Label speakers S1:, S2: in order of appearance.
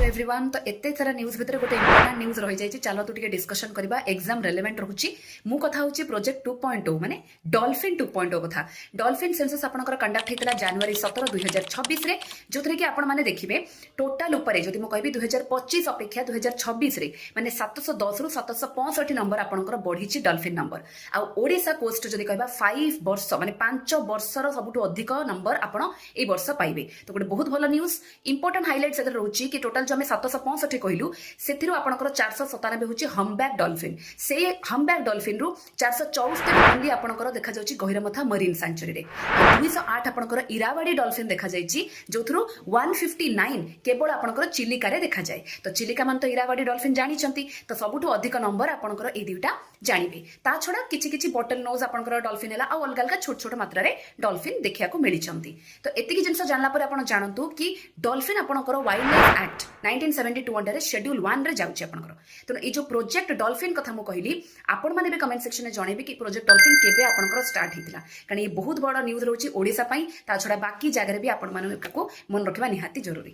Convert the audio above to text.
S1: Everyone तो एते सारा न्यूज भितर गोटे इंपोर्टेंट न्यूज रही जाइए चलो तो टिके डिस्कशन करबा एग्जाम रेलेवेंट रहउची मु कथा होची प्रोजेक्ट 2.0 माने डॉल्फिन 2.0 कथा डॉल्फिन सेंसस आपनकर कंडक्ट हेतला जनवरी 17 2026 रे जोथरे कि आपण माने देखिबे टोटल ऊपर जदि मु कहबी 2025 अपेक्षा 2026 रे माने 710 रु 765 नंबर आपनकर बढ़ीची डॉल्फिन नंबर आ ओडिसा कोस्ट जदि कहबा 5 वर्ष माने 5 वर्षर सबुठु अधिक नंबर आपण ए वर्ष पाइबे तो गोटे बहुत भलो न्यूज इंपोर्टेंट हाइलाइट्स एकर रहउची कि टोटल जो आम 765 कहलु से आपंकर 497 हूँ हम्बैक डॉल्फिन से हम्बैक डॉल्फिन रु 474 ओनली आपंकर देखा जाउची गहिरमथा मरीन सेंचुरी रे 208 आपंकर इरावाड़ी डॉल्फिन देखा जाइची जोथुरु 159 केवल आपंकर चिलिका रे देखा जाए तो चिलिका मान तो इरावाड़ी डॉल्फिन जानी चंती तो सबुठु अधिक नंबर आपंकर ए दुटा जानिबे ता छडा किछि किछि बॉटल नोज आपंकर डॉल्फिन हैला आ अलग अलग छोट छोट मात्रा रे डॉल्फिन देखिया को मिली चंती तो एतिकी जिंस जानला पर आपण जानतु कि डॉल्फिन आपंकर wild life act 1972 under schedule 1 रे जाउची आपनकर तो ए जो प्रोजेक्ट डॉल्फिन कथा मु कहली आपण माने भी कमेंट सेक्शन में जणेबे कि प्रोजेक्ट डॉल्फिन केबे आपनकर स्टार्ट हितला कारण ये बहुत बड़ न्यूज रहउची ओडिसा पई ता छडा बाकी जगह रे भी आपण माने को मन रखबा निहाती जरूरी।